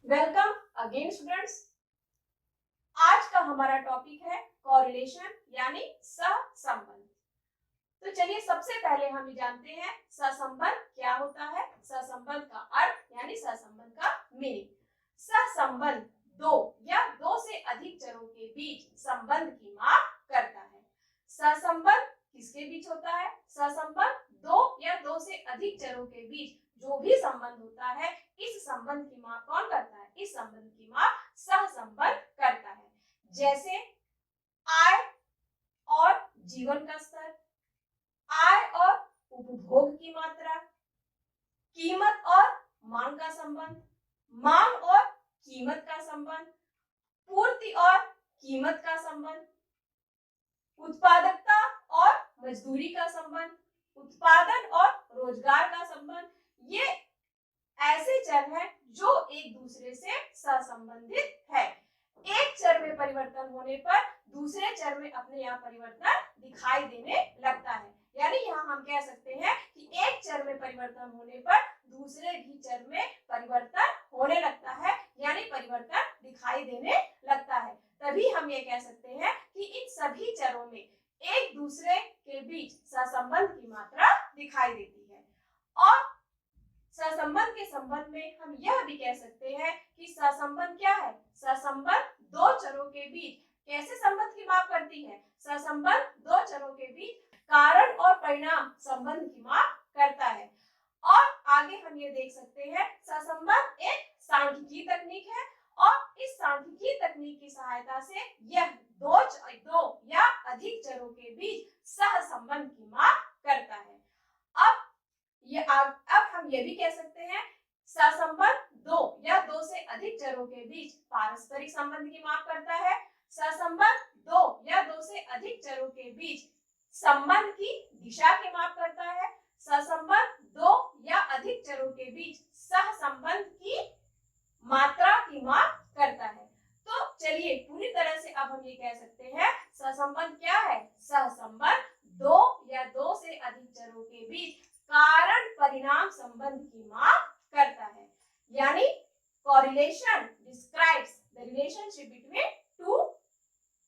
Welcome again students. आज का हमारा टॉपिक है कोरिलेशन यानी सहसंबंध। तो चलिए सबसे पहले हम ये जानते हैं सहसंबंध क्या होता है, सहसंबंध का अर्थ यानी सहसंबंध का मीनिंग। सहसंबंध दो या दो से अधिक चरों के बीच संबंध की माप करता है। सहसंबंध किसके बीच होता है? सहसंबंध दो या दो से अधिक चरों के बीच जो भी संबंध होता है, इस संबंध की माप कौन करता है? इस संबंध की माप सहसंबंध करता है। जैसे आय और जीवन का स्तर, आय और उपभोग की मात्रा, कीमत और मांग का संबंध, मांग और कीमत का संबंध, पूर्ति और कीमत का संबंध, उत्पादकता और मजदूरी का संबंध, उत्पादन और रोजगार का संबंध। ये ऐसे चर हैं जो एक दूसरे से सहसंबंधित है। एक चर में परिवर्तन होने पर दूसरे चर में अपने यहाँ परिवर्तन दिखाई देने लगता है। यानी यहाँ हम कह सकते हैं कि एक चर में परिवर्तन होने पर दूसरे भी चर में परिवर्तन होने लगता है, यानी परिवर्तन दिखाई देने लगता है। तभी हम ये कह सकते हैं कि इन सभी चरों में एक दूसरे के बीच सहसंबंध की मात्रा दिखाई देती है। और सहसंबंध के संबंध में हम यह भी कह सकते हैं कि सहसंबंध क्या है? सहसंबंध दो चरों के बीच कैसे संबंध की माप करती है? सहसंबंध दो चरों के बीच कारण और परिणाम संबंध की माप करता है। और आगे हम ये देख सकते हैं सहसंबंध एक सांख्यिकीय तकनीक है और इस सांख्यिकीय तकनीक की सहायता से यह दो या अधिक चरों के बीच सहसंबंध की माप करता है। अब हम ये भी कह सकते हैं सहसंबंध दो या दो से अधिक चरों के बीच पारस्परिक संबंध की माप करता है। सहसंबंध दो या दो से अधिक चरों के बीच संबंध की दिशा की माप करता है। सहसंबंध दो या अधिक चरों के बीच सहसंबंध की मात्रा की माप करता है। तो चलिए पूरी तरह से अब हम ये कह सकते हैं सहसंबंध क्या है? सहसंबंध दो या दो से अधिक चरों के बीच कारण परिणाम संबंध की माप करता है। यानी correlation describes the relationship between two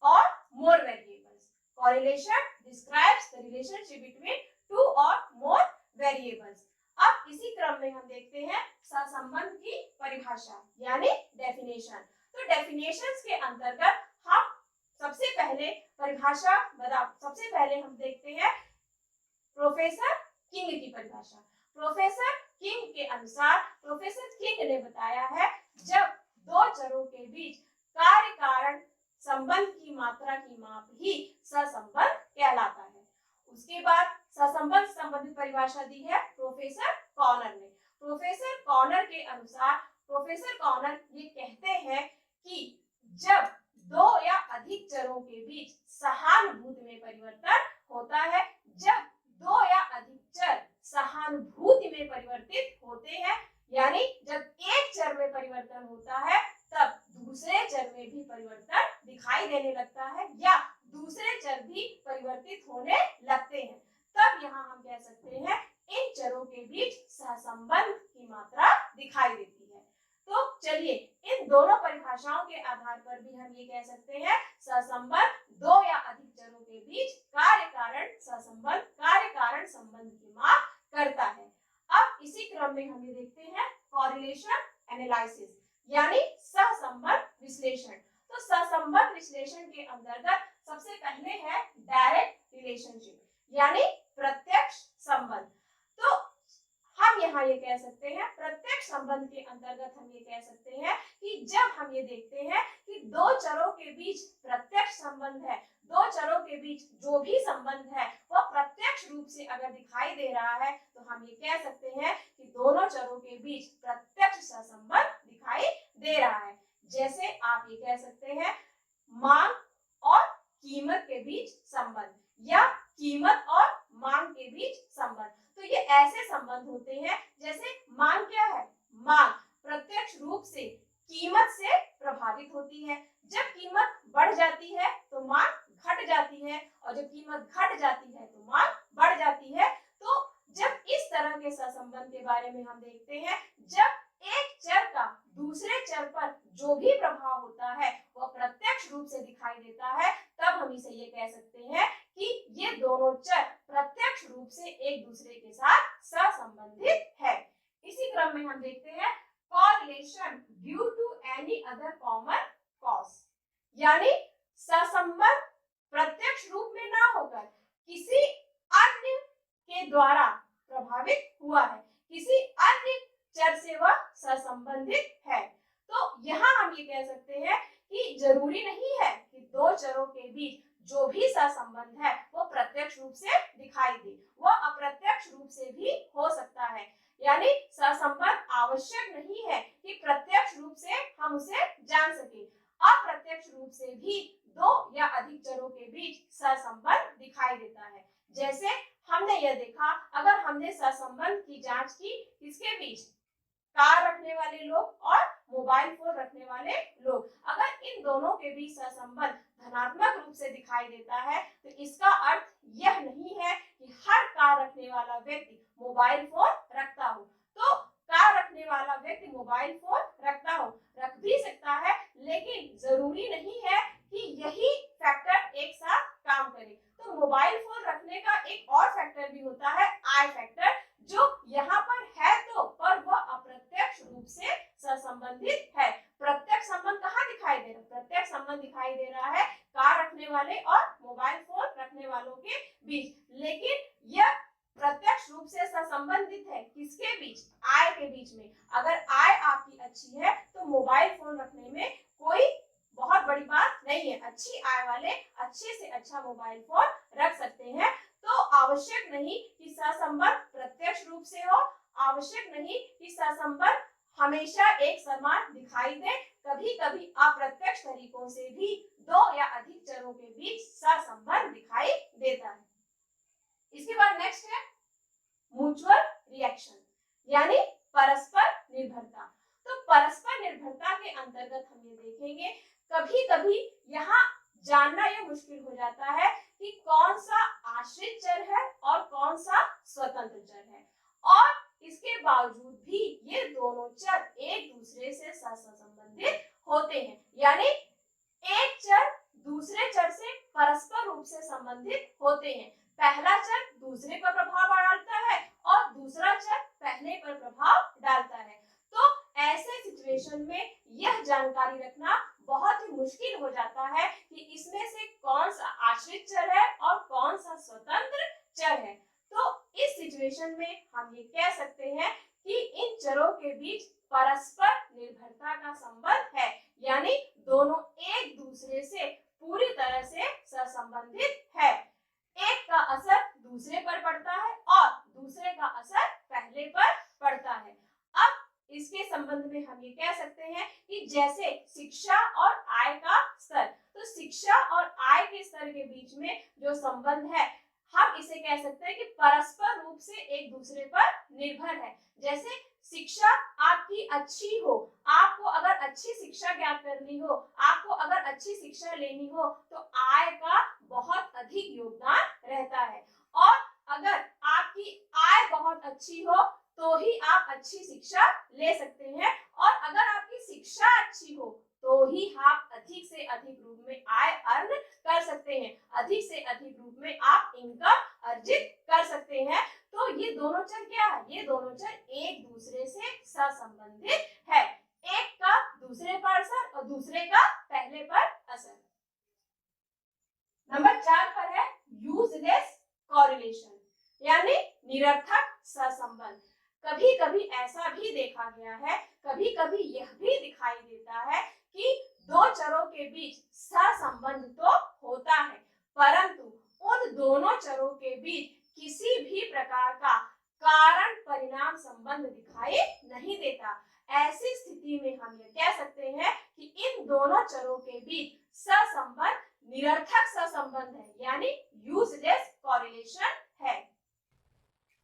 or more variables. Correlation describes the relationship between two or more variables. अब इसी क्रम में हम देखते हैं सहसंबंध की परिभाषा यानी डेफिनेशन। तो डेफिनेशंस के अंतर्गत हम सबसे पहले हम देखते हैं प्रोफेसर किंग की परिभाषा। प्रोफेसर किंग के अनुसार प्रोफेसर किंग ने बताया है जब दो चरों के बीच कार्य कारण संबंध की मात्रा की माप ही सहसंबंध कहलाता है। उसके बाद सहसंबंध संबंधित परिभाषा दी है प्रोफेसर कॉर्नर ने। प्रोफेसर कॉर्नर के अनुसार प्रोफेसर कॉर्नर ये कहते हैं कि जब दो या अधिक चरों के बीच सहानुभूति में परिवर्तन होता है, जब दो या अधिक चर सहानुभूति में परिवर्तित होते हैं, यानी जब एक चर में परिवर्तन होता है तब दूसरे चर में भी परिवर्तन दिखाई देने लगता है या दूसरे चर भी परिवर्तित होने लगते हैं, तब यहाँ हम कह सकते हैं इन चरों के बीच सहसंबंध की मात्रा दिखाई देती है। तो चलिए इन दोनों परिभाषाओं के आधार पर भी हम ये कह सकते हैं सहसंबंध दो या अधिक चरों के बीच कार्य कारण संबंध की माप करता है। अब इसी क्रम में हम ये देखते हैं कोरिलेशन एनालिसिस यानी सहसंबंध विश्लेषण। तो सहसंबंध विश्लेषण के अंतर्गत सबसे पहले है डायरेक्ट रिलेशनशिप यानी प्रत्यक्ष संबंध। तो हम यहाँ ये कह सकते हैं प्रत्यक्ष संबंध के अंतर्गत हम ये कह सकते हैं कि जब हम ये देखते हैं कि दो चरों के बीच प्रत्यक्ष संबंध है, दो चरों के बीच जो भी संबंध है वह प्रत्यक्ष रूप से अगर दिखाई दे रहा है तो हम ये कह सकते हैं कि दोनों चरों के बीच प्रत्यक्ष सहसंबंध दिखाई दे रहा है। जैसे आप ये कह सकते हैं मांग और कीमत के बीच संबंध या कीमत और मांग के बीच संबंध। तो ये ऐसे संबंध होते हैं जैसे मांग क्या है? मांग प्रत्यक्ष रूप से कीमत से प्रभावित होती है। जब कीमत बढ़ जाती है तो मांग घट जाती है और जब कीमत घट जाती है तो मांग बढ़ जाती है। तो जब इस तरह के सहसंबंध के बारे में हम देखते हैं, जब एक चर का दूसरे चर पर जो भी प्रभाव होता है वह प्रत्यक्ष रूप से दिखाई देता है, तब हम इसे ये कह सकते हैं कि ये दोनों चर प्रत्यक्ष रूप से एक दूसरे के साथ सहसंबंधित है। इसी क्रम में हम देखते हैं correlation due to any other common cause, यानी सहसंबंध प्रत्यक्ष रूप में ना होकर किसी अन्य के द्वारा प्रभावित हुआ है, किसी अन्य चर से वह सहसंबंधित है। तो यहाँ हम ये कह सकते हैं कि जरूरी नहीं है कि दो चरों के बीच जो भी सहसंबंध है वो प्रत्यक्ष रूप से दिखाई दे, वह अप्रत्यक्ष रूप से भी हो सकता है। यानी सहसंबंध आवश्यक नहीं है कि प्रत्यक्ष रूप से हम उसे जान सके, अप्रत्यक्ष रूप से भी दो या अधिक चरों के बीच सहसंबंध दिखाई देता है। जैसे हमने यह देखा, अगर हमने सहसंबंध की जांच की किसके बीच, कार रखने वाले लोग और मोबाइल फोन रखने वाले लोग, अगर इन दोनों के बीच सहसंबंध धनात्मक रूप से दिखाई देता है तो इसका अर्थ यह नहीं है कि हर कार रखने वाला व्यक्ति मोबाइल फोन रखता हो। तो कार रखने वाला व्यक्ति मोबाइल फोन रखता हो, रख भी सकता है, लेकिन जरूरी नहीं है कि यही फैक्टर एक साथ काम करे। तो मोबाइल फोन रखने का एक और फैक्टर भी होता है आई फैक्टर, जो यहाँ पर है तो पर वह अप्रत्यक्ष रूप से सहसंबंधित है। प्रत्यक्ष संबंध कहाँ दिखाई दे रहा है? प्रत्यक्ष संबंध दिखाई दे रहा है कार रखने वाले और मोबाइल फोन रखने वालों के बीच, लेकिन यह प्रत्यक्ष रूप से सहसंबंधित है किसके बीच? आय के बीच में। अगर आय आपकी अच्छी है तो मोबाइल फोन रखने में कोई बहुत बड़ी बात नहीं है, अच्छी आय वाले अच्छे से अच्छा मोबाइल फोन रख सकते हैं। तो आवश्यक नहीं कि सहसंबंध प्रत्यक्ष रूप से हो, आवश्यक नहीं कि सहसंबंध हमेशा एक समान दिखाई दे, कभी कभी अप्रत्यक्ष तरीकों से भी दो या अधिक चरों के बीच सहसंबंध दिखाई देता है। इसके बाद नेक्स्ट है म्यूचुअल रिएक्शन, यानी परस्पर निर्भरता। तो परस्पर निर्भरता के अंतर्गत हम ये देखेंगे, कभी कभी यहाँ जानना यह मुश्किल हो जाता है कि कौन सा आश्रित चर है और कौन सा स्वतंत्र चर है, और इसके बावजूद भी ये दोनों चर एक दूसरे से सहसंबंधित होते हैं। यानी एक चर दूसरे चर से परस्पर रूप से संबंधित होते हैं। पहला चर दूसरे पर प्रभाव डालता है और दूसरा चर पहले पर प्रभाव डालता है। तो ऐसे सिचुएशन में यह जानकारी रखना बहुत ही मुश्किल हो जाता है कि इसमें से कौन सा आश्रित चर है और कौन सा स्वतंत्र चर है। तो इस सिचुएशन में हम ये कह सकते हैं कि इन चरों के बीच परस्पर निर्भरता का संबंध है, यानी दोनों एक दूसरे से पूरी तरह से सहसंबंधित है। एक का असर दूसरे पर पड़ता है और दूसरे का असर पहले पर पड़ता है। अब इसके संबंध में हम ये कह सकते हैं कि जैसे शिक्षा और आय का स्तर, तो शिक्षा और आय के स्तर के बीच में जो संबंध है हम इसे कह सकते हैं कि परस्पर रूप से एक दूसरे पर निर्भर है। जैसे शिक्षा आपकी अच्छी हो, आपको अगर अच्छी शिक्षा ज्ञात करनी हो, आपको अगर अच्छी शिक्षा लेनी हो तो आय का बहुत अधिक योगदान रहता है, और अगर आपकी आय बहुत अच्छी हो तो ही आप अच्छी शिक्षा ले सकते हैं, और अगर आपकी शिक्षा अच्छी हो तो ही आप अधिक से अधिक रूप में आय अर्न कर सकते हैं, अधिक से अधिक रूप में आप इनकम अर्जित कर सकते हैं। तो ये दोनों चर क्या है? ये दोनों चर एक दूसरे से सहसंबंधित है, एक का दूसरे पर असर और दूसरे का पहले पर असर। नंबर 4 पर है यूजलेस कॉरिलेशन, यानी निरर्थक सहसंबंध। कभी कभी ऐसा भी देखा गया है, कभी कभी यह भी दिखाई देता है कि दो चरों के बीच सहसंबंध तो होता है, परंतु उन दोनों चरों के बीच किसी भी प्रकार का कारण परिणाम संबंध दिखाई नहीं देता। ऐसी स्थिति में हम ये कह सकते हैं कि इन दोनों चरों के बीच सहसंबंध निरर्थक सहसंबंध है, यानी यूजलेस कॉरिलेशन है।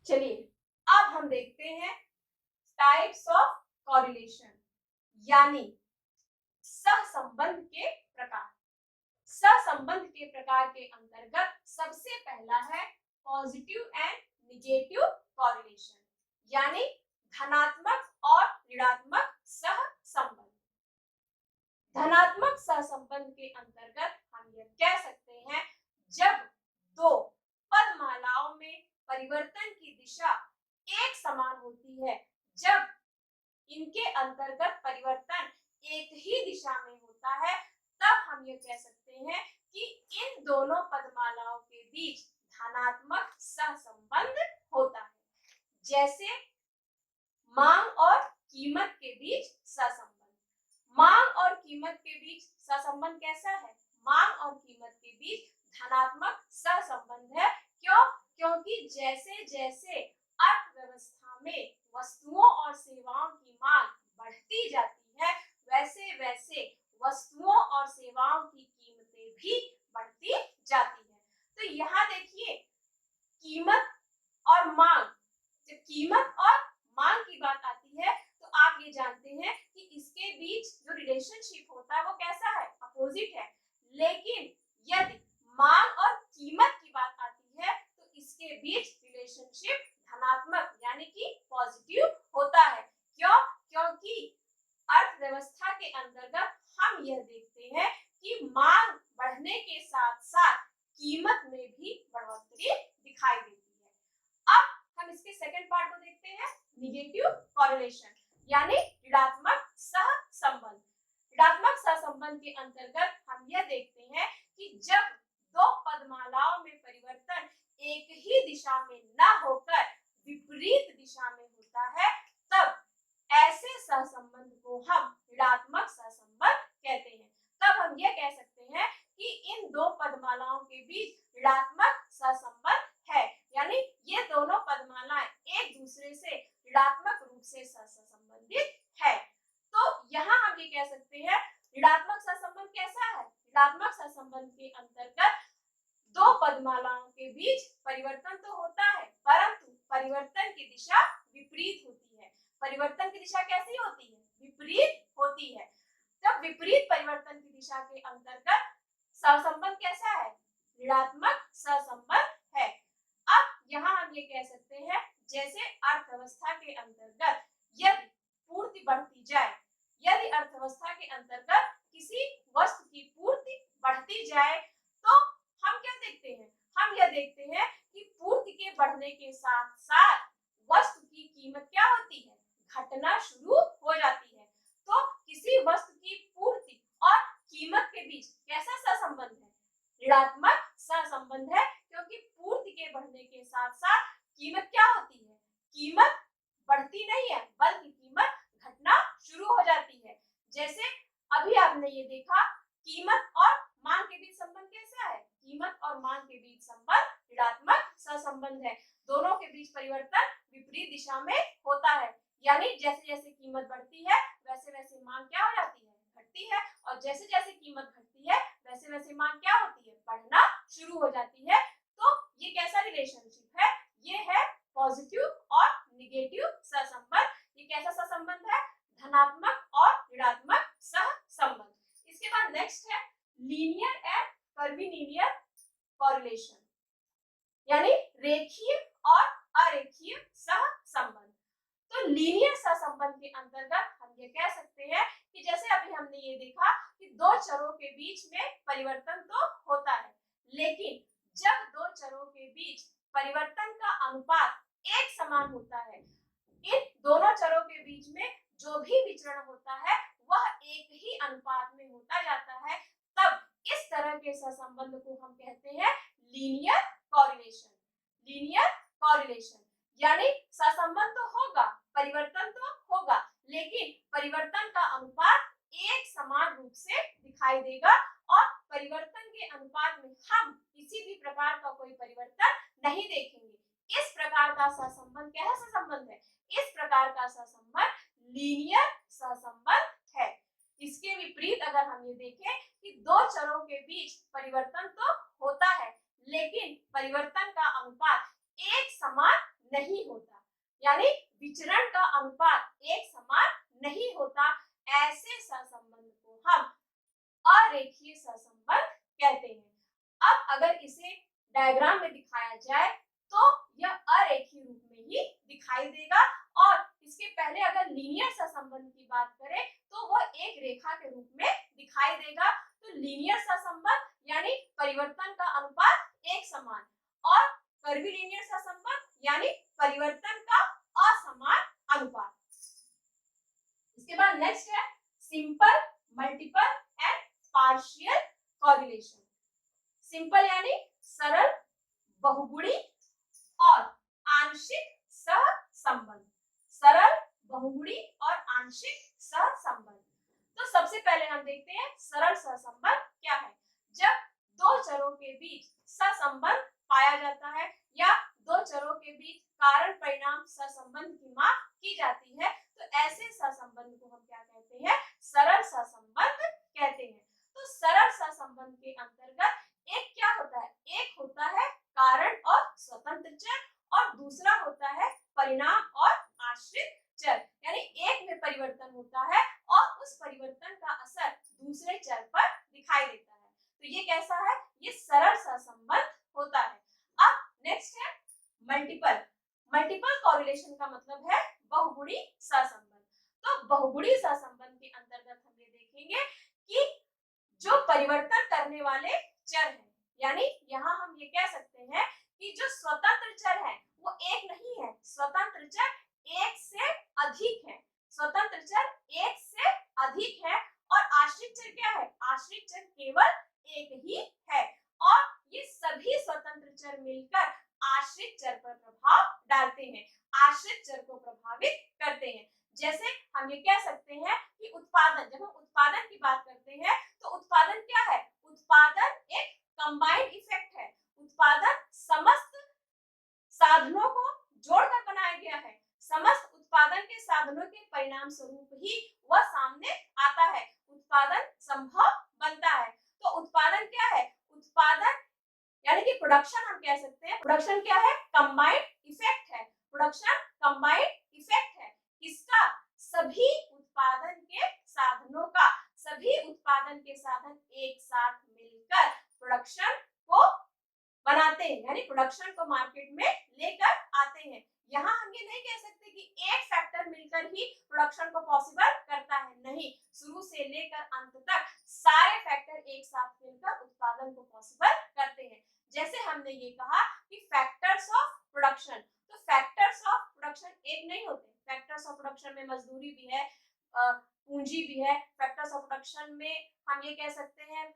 चलिए अब हम देखते हैं टाइप्स ऑफ कॉरिलेशन, यानी सहसंबंध के प्रकार। सहसंबंध के प्रकार के अंतर्गत सबसे पहला है पॉजिटिव एंड निगेटिव कॉरिलेशन, यानी धनात्मक और ऋणात्मक सहसंबंध। परिवर्तन की दिशा एक समान होती है। जब इनके अंतर्गत परिवर्तन एक ही दिशा में होता है तब हम ये कह सकते हैं कि इन दोनों पदमालाओं के बीच धनात्मक सहसंबंध होता है। जैसे मांग और कीमत के बीच सहसंबंध। मांग और कीमत के बीच सहसंबंध कैसा है? मांग और कीमत के बीच धनात्मक सहसंबंध है। क्यों? क्योंकि जैसे जैसे अर्थव्यवस्था में वस्तुओं और सेवाओं की मांग बढ़ती जाती है वैसे वैसे वस्तुओं और सेवाओं की कीमतें भी बढ़ती जाती है। तो यहाँ देखिए कीमत और मांग, जब कीमत और मांग की बात आती है तो आप ये जानते हैं कि इसके बीच जो रिलेशनशिप होता है वो कैसा है? अपोजिट है। लेकिन यदि मांग और कीमत की बात आती है तो इसके बीच रिलेशनशिप धनात्मक यानी कि पॉजिटिव होता है। क्यों? क्योंकि अर्थव्यवस्था के अंतर्गत हम यह देखते हैं कि मांग बढ़ने के साथ साथ कीमत में भी बढ़ोतरी दिखाई देती है। अब हम इसके सेकंड पार्ट को देखते हैं, निगेटिव कॉरिलेशन यानी ऋणात्मक सहसंबंध। ऋणात्मक सहसंबंध के अंतर्गत हम यह देखते हैं कि जब दो पदमालाओं में परिवर्तन एक ही दिशा में न होकर विपरीत दिशा में होता है तब ऐसे सहसंबंध को हम ऋणात्मक सहसंबंध कहते हैं। तब हम यह कह सकते हैं कि इन दो पदमालाओं के बीच ऋणात्मक सहसंबंध है, यानी ये दोनों पदमालाएं एक दूसरे से ऋणात्मक रूप से सहसंबंधित है। तो यहाँ हम ये कह सकते हैं ऋणात्मक सहसंबंध कैसा है? ऋणात्मक सहसंबंध के अंतर्गत दो पदमालाओं के बीच परिवर्तन तो होता है परंतु परिवर्तन की दिशा विपरीत होती है। परिवर्तन की दिशा कैसी होती है? विपरीत होती है। जब विपरीत परिवर्तन की दिशा के अंतर्गत सहसंबंध कैसा है? ऋणात्मक सहसंबंध है। अब यहाँ हम ये कह सकते हैं जैसे अर्थव्यवस्था के अंतर्गत यदि पूर्ति बढ़ती जाए, यदि अर्थव्यवस्था के अंतर्गत किसी वस्तु की पूर्ति बढ़ती जाए तो हम क्या देखते हैं? हम यह देखते हैं कि पूर्ति के बढ़ने के साथ साथ वस्तु की कीमत क्या होती है? घटना शुरू हो जाती है। तो किसी वस्तु की पूर्ति और कीमत के बीच कैसा सहसंबंध है? ऋणात्मक सहसंबंध है, क्योंकि पूर्ति के बढ़ने के साथ साथ कीमत क्या होती है? कीमत बढ़ती नहीं है बल्कि कीमत घटना शुरू हो जाती है। जैसे अभी आपने ये देखा कीमत और मांग के बीच संबंध कैसा है? कीमत और मांग के बीच संबंध ऋणात्मक सहसंबंध है। दोनों के बीच परिवर्तन विपरीत दिशा में होता है, यानी जैसे जैसे कीमत बढ़ती है वैसे वैसे मांग क्या हो जाती है? घटती है, और जैसे जैसे कीमत घटती है वैसे वैसे मांग क्या होती है? बढ़ना शुरू हो जाती है। तो ये कैसा रिलेशनशिप है? ये है पॉजिटिव और निगेटिव सहसंबंध। ये कैसा सहसंबंध है? धनात्मक और ऋणात्मक सहसंबंध। इसके बाद नेक्स्ट है लीनियर एंड कर्वीलिनियर कॉरिलेशन यानी रेखीय और अरेखीय सहसंबंध। तो लीनियर सहसंबंध के अंतर्गत हम ये कह सकते हैं कि जैसे अभी हमने ये देखा कि दो चरों के बीच में परिवर्तन तो होता है, लेकिन जब दो चरों के बीच परिवर्तन का अनुपात एक समान होता है, इन दोनों चरों के बीच में जो भी विचरण होता है वह एक ही अनुपात में होता जाता है, तब इस तरह के सहसंबंध को हम कहते हैं लीनियर कॉरिलेशन। लीनियर कॉरिलेशन यानी सहसंबंध तो होगा, परिवर्तन तो होगा, लेकिन परिवर्तन का अनुपात एक समान रूप से दिखाई देगा और परिवर्तन के अनुपात में हम किसी भी प्रकार का कोई परिवर्तन नहीं देखेंगे। इस प्रकार का सहसंबंध कैसा सहसंबंध है? इस प्रकार का सहसंबंध लीनियर सहसंबंध है। इसके विपरीत अगर हम ये देखें कि दो चरों के बीच परिवर्तन तो होता है लेकिन परिवर्तन का अनुपात एक समान नहीं होता, यानी विचरण का अनुपात एक समान नहीं होता, ऐसे सहसंबंध को हम अरेखीय सहसंबंध कहते हैं। अब अगर इसे डायग्राम में दिखाया जाए तो यह अरेखीय रूप में ही दिखाई देगा, और इसके पहले अगर लीनियर सहसंबंध की बात करें तो वह एक रेखा के रूप में दिखाई देगा। तो लीनियर सहसंबंध यानी परिवर्तन का अनुपात एक समान, और कर्वीलिनियर सहसंबंध यानी परिवर्तन का असमान अनुपात। इसके बाद नेक्स्ट है simple, multiple and partial correlation. Simple यानी सरल, बहुगुणी और आंशिक सहसंबंध। सरल, बहुगुणी और आंशिक सहसंबंध। तो सबसे पहले हम देखते हैं सरल सहसंबंध क्या है। जब दो चरों के बीच सहसंबंध पाया जाता है या दो चरों के बीच कारण परिणाम सहसंबंध की माप की जाती है तो ऐसे सहसंबंध को हम क्या कहते हैं, सरल सहसंबंध कहते हैं। तो सरल सहसंबंध के अंतर्गत एक क्या होता है, एक होता है कारण और स्वतंत्र चर और दूसरा होता है परिणाम और आश्रित चर। यानी एक में परिवर्तन होता है और उस परिवर्तन का असर दूसरे चर पर दिखाई देता है। तो ये कैसा है, ये सरल सहसंबंध होता है। अब नेक्स्ट है मल्टीपल। मल्टीपल कोरिलेशन का मतलब है बहुगुणी सहसंबंध। तो बहुगुणी सहसंबंध के अंतर्गत हम ये देखेंगे कि जो परिवर्तन करने वाले चर हैं, यानी यहाँ हम ये कह सकते हैं कि जो स्वतंत्र चर है वो एक नहीं है, स्वतंत्र चर एक से अधिक है। स्वतंत्र चर एक से अधिक है और आश्रित चर क्या है, आश्रित चर केवल एक ही है और ये सभी स्वतंत्र चर मिलकर आश्रित चर पर प्रभाव डालते हैं, आश्रित चर को प्रभावित करते हैं। जैसे हम ये कह सकते हैं कि उत्पादन, जब हम उत्पादन की बात करते हैं तो उत्पादन क्या है, उत्पादन एक कंबाइंड इफेक्ट है। उत्पादन समस्त साधनों को जोड़कर बनाया गया है। समस्त उत्पादन के साधनों के परिणाम स्वरूप ही वह सामने आता है, उत्पादन संभव बनता है। तो उत्पादन क्या है, उत्पादन यानी कि प्रोडक्शन हम कह सकते हैं। प्रोडक्शन क्या है, कंबाइंड इफेक्ट है। प्रोडक्शन कंबाइंड इफेक्ट है। इसका सभी उत्पादन के साधनों का, सभी उत्पादन के साधन एक साथ मिलकर प्रोडक्शन को बनाते हैं, यानी प्रोडक्शन को मार्केट में लेकर आते हैं। यहाँ हम ये नहीं कह सकते कि एक फैक्टर मिलकर ही प्रोडक्शन को पॉसिबल करता है, नहीं, शुरू से लेकर अंत तक सारे फैक्टर एक साथ मिलकर उत्पादन को पॉसिबल करते हैं। जैसे हमने ये कहा कि फैक्टर्स ऑफ प्रोडक्शन, तो फैक्टर्स ऑफ प्रोडक्शन एक नहीं होते। फैक्टर्स ऑफ प्रोडक्शन में मजदूरी भी है, पूंजी भी है। फैक्टर्स ऑफ प्रोडक्शन में हम ये कह सकते हैं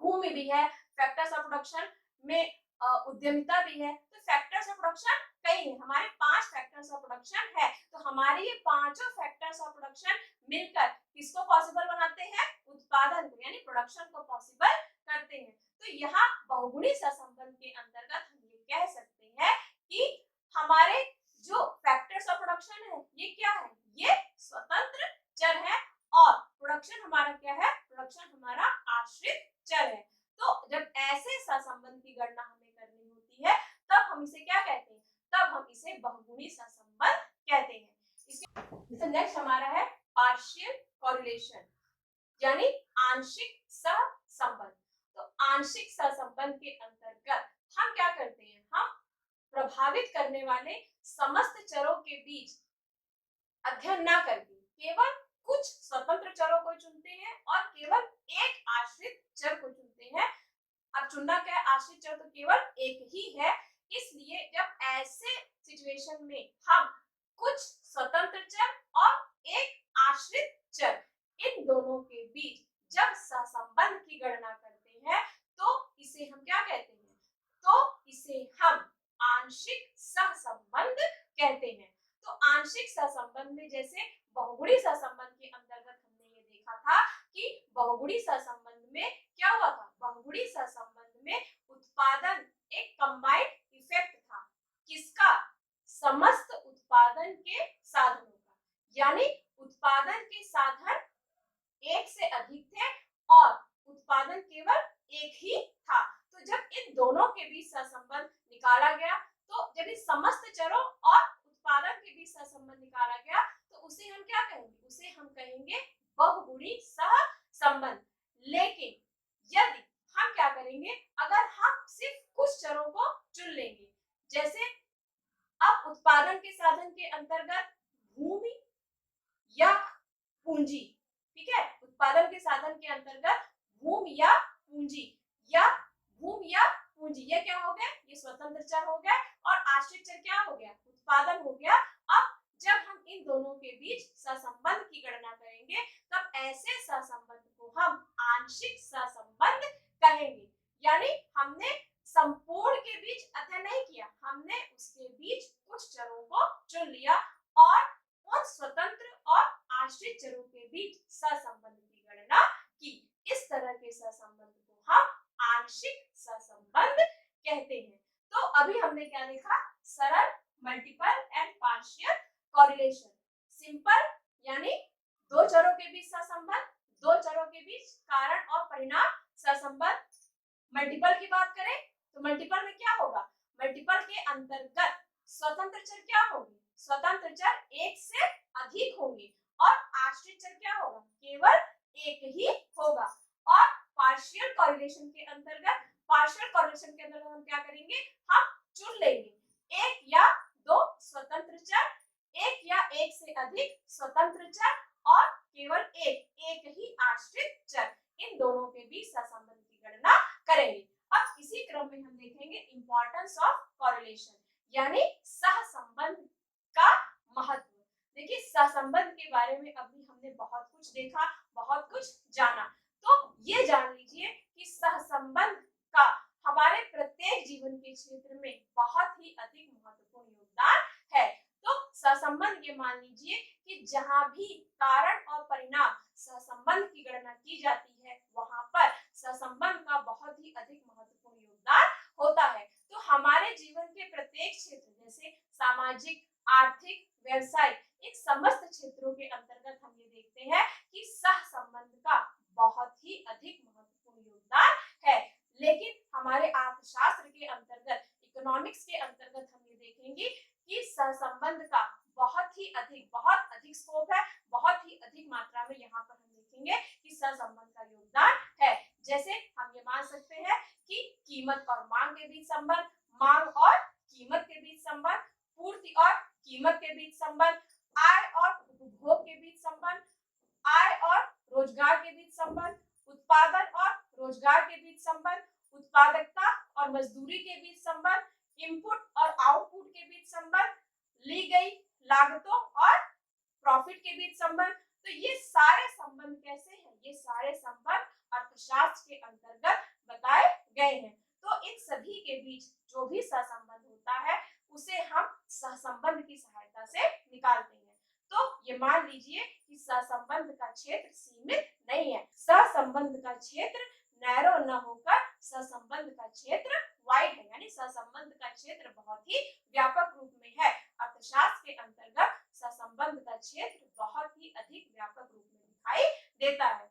भूमि भी है। फैक्टर्स ऑफ प्रोडक्शन में उद्यमिता भी है। तो फैक्टर्स ऑफ प्रोडक्शन कई है, हमारे 5 फैक्टर्स ऑफ प्रोडक्शन है। तो हमारे ये पांचों फैक्टर्स ऑफ प्रोडक्शन मिलकर किसको पॉसिबल बनाते हैं, उत्पादन को, यानी प्रोडक्शन को पॉसिबल करते हैं। तो यहाँ बहुगुणी सहसंबंध के अंतर्गत हम ये कह सकते हैं कि हमारे जो फैक्टर्स ऑफ प्रोडक्शन है ये क्या है, ये स्वतंत्र चर है और प्रोडक्शन हमारा क्या है, प्रोडक्शन हमारा आश्रित चर है। तो जब ऐसे सहसंबंध की गणना हमें करनी होती है तब हम इसे क्या कहते हैं, तब हम इसे बहुगुणी सहसंबंध कहते हैं। इससे नेक्स्ट हमारा है पार्शियल कोरिलेशन, यानी आंशिक सहसंबंध। तो आंशिक सहसंबंध के अंतर्गत हम क्या करते हैं, हम प्रभावित करने वाले समस्त चरों के बीच अध्ययन न करके केवल कुछ स्वतंत्र चरों को चुनते हैं और केवल एक आश्रित चर को चुनते हैं। अब चुनना क्या है, आश्रित चर तो केवल एक ही है, इसलिए जब ऐसे सिचुएशन में हम कुछ स्वतंत्र चर और एक आश्रित चर इन दोनों के बीच जब सहसंबंध की गणना करते हैं तो इसे हम क्या कहते हैं, तो इसे हम आंशिक सहसंबंध कहते हैं। तो आंशिक सहसंबंध में जैसे बहुगुणी सहसंबंध के अंतर्गत हमने ये देखा था कि बहुगुणी सहसंबंध में क्या हुआ था, बहुगुणी सहसंबंध में उत्पादन एक कंबाइंड इफेक्ट था, किसका, समस्त उत्पादन के साधनों का, यानी उत्पादन के साधन एक से अधिक थे और उत्पादन केवल एक ही था। तो जब इन दोनों के बीच सहसंबंध निकाला गया, तो जब इस समस्त चरों और उत्पादन के बीच सहसंबंध निकाला गया तो उसे हम क्या कहेंगे, उसे हम कहेंगे बहुगुणी सहसंबंध। लेकिन यदि हम क्या करेंगे, अगर हम सिर्फ कुछ चरों को चुन लेंगे, जैसे अब उत्पादन के साधन के अंतर्गत भूमि या पूंजी, ठीक है, उत्पादन के साधन के अंतर्गत भूमि या पूंजी, ये क्या हो गए, ये स्वतंत्र चर हो गए और आश्रित बीच कुछ चरों को चुन लिया और उन स्वतंत्र और आश्रित चरों के बीच सहसंबंध की गणना की। इस तरह के सहसंबंध को हम आंशिक सहसंबंध कहते हैं। तो अभी हमने क्या देखा, सरल, multiple and partial correlation. Simple यानी दो चरों के बीच सहसंबंध, दो चरों के बीच कारण और परिणाम सहसंबंध। मल्टीपल की बात करें तो मल्टीपल में क्या होगा, मल्टीपल के अंतर्गत स्वतंत्र चर क्या होंगे, स्वतंत्र चर एक से अधिक होंगे और आश्रित चर क्या होगा, केवल एक ही होगा। और पार्शियल कोरिलेशन के अंतर्गत, पार्शियल कोरिलेशन के अंतर्गत हम क्या करेंगे, हम चुन लेंगे एक या दो स्वतंत्र चर, एक या एक से अधिक स्वतंत्र चर और केवल एक ही आश्रित चर, इन दोनों के बीच सहसंबंध की गणना करेंगे। अब इसी क्रम में हम देखेंगे इंपॉर्टेंस ऑफ कोरिलेशन यानी सहसंबंध का महत्व। देखिए सहसंबंध के बारे में अभी हमने बहुत कुछ देखा, बहुत कुछ जाना, तो ये जान लीजिए कि सहसंबंध का हमारे प्रत्येक जीवन के क्षेत्र में बहुत ही अधिक महत्वपूर्ण योगदान है। तो सहसंबंध ये मान लीजिए कि जहां भी कारण और परिणाम सहसंबंध की गणना की जाती है, वहां पर सहसंबंध का बहुत ही अधिक महत्वपूर्ण योगदान होता है। तो हमारे जीवन के प्रत्येक क्षेत्र जैसे सामाजिक, आर्थिक, व्यवसायिक, इन समस्त क्षेत्रों के अंतर्गत हम ये देखते हैं कि सहसंबंध का बहुत ही अधिक महत्वपूर्ण योगदान है। लेकिन हमारे अर्थशास्त्र के अंतर्गत, इकोनॉमिक्स के अंतर्गत हम ये देखेंगे कि सहसंबंध का बहुत अधिक स्कोप है, बहुत ही अधिक मात्रा में यहाँ पर हम देखेंगे कि सहसंबंध का योगदान है। जैसे हम ये मान सकते हैं कि कीमत और मांग के बीच संबंध, मांग और कीमत के बीच संबंध, पूर्ति और कीमत के बीच संबंध, आय और उपभोग के बीच संबंध, आय और रोजगार के बीच संबंध, उत्पादन और रोजगार के बीच संबंध, उत्पादकता और मजदूरी के बीच संबंध, इनपुट और आउटपुट के बीच संबंध, ली गई लागतों और प्रॉफिट के बीच संबंध। तो ये सारे संबंध कैसे हैं, ये सारे संबंध अर्थशास्त्र के अंतर्गत बताए गए हैं। तो इन सभी के बीच जो भी सहसंबंध होता है उसे हम सहसंबंध की सहायता से निकालते हैं। तो ये मान लीजिए कि सहसंबंध का क्षेत्र सीमित नहीं है, सहसंबंध का क्षेत्र नैरो न होकर सहसंबंध का क्षेत्र वाइड है, यानी सहसंबंध का क्षेत्र बहुत ही व्यापक रूप में है। अर्थशास्त्र के अंतर्गत सहसंबंध का क्षेत्र बहुत ही अधिक व्यापक रूप में दिखाई देता है।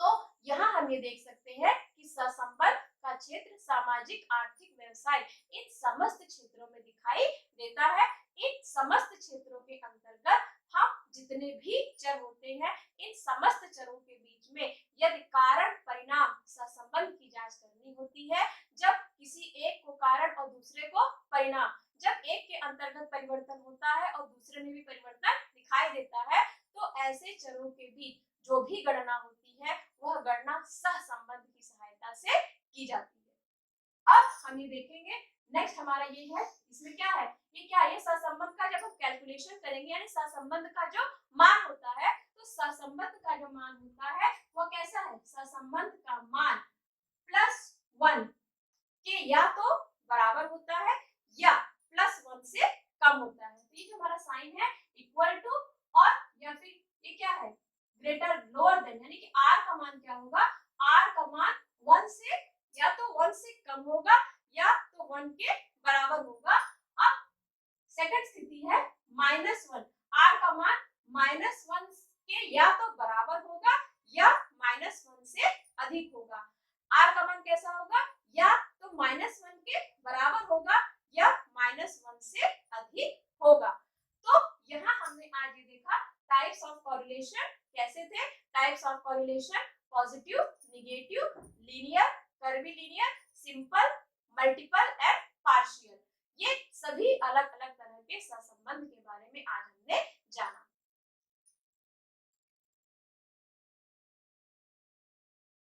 तो यहाँ हम ये देख सकते हैं कि सहसंबंध का क्षेत्र सामाजिक, आर्थिक, व्यवसाय इन समस्त क्षेत्रों में दिखाई देता है। इन समस्त क्षेत्रों के अंतर्गत हम जितने भी चर होते हैं, इन समस्त चरों के बीच में यदि कारण परिणाम सहसंबंध की जांच करनी होती है, जब किसी एक को कारण और दूसरे को परिणाम, जब एक के अंतर्गत परिवर्तन होता है और दूसरे में भी परिवर्तन दिखाई देता है, तो ऐसे चरों के बीच जो भी गणना होती है वह गणना सहसंबंध की सहायता से की जाती है। अब हम ये देखेंगे, नेक्स्ट हमारा ये है, इसमें क्या है, ये क्या है, सहसंबंध का जब हम कैलकुलेशन करेंगे यानी सहसंबंध का जो मान होता है, तो सहसंबंध का जो मान होता है वो कैसा है, सहसंबंध का मान +1 के या तो बराबर होता है या +1 से कम होता है। तो ये जो हमारा साइन है इक्वल टू और या फिर ये क्या है, ग्रेटर लोअर देन, यानी कि r का मान क्या होगा, r का मान 1 से या तो 1 से कम होगा या तो 1 के बराबर होगा। अब सेकंड स्थिति है -1, r का मान -1 के या तो बराबर होगा या -1 से अधिक होगा। r का मान कैसा होगा, या तो -1 के बराबर होगा या -1 से अधिक होगा। तो यहाँ हमने आज ये देखा टाइप्स ऑफ कोरिलेशन कैसे थे। Types of correlation positive, negative, linear, curvilinear, simple, multiple and partial. ये सभी अलग अलग तरह के सहसंबंध के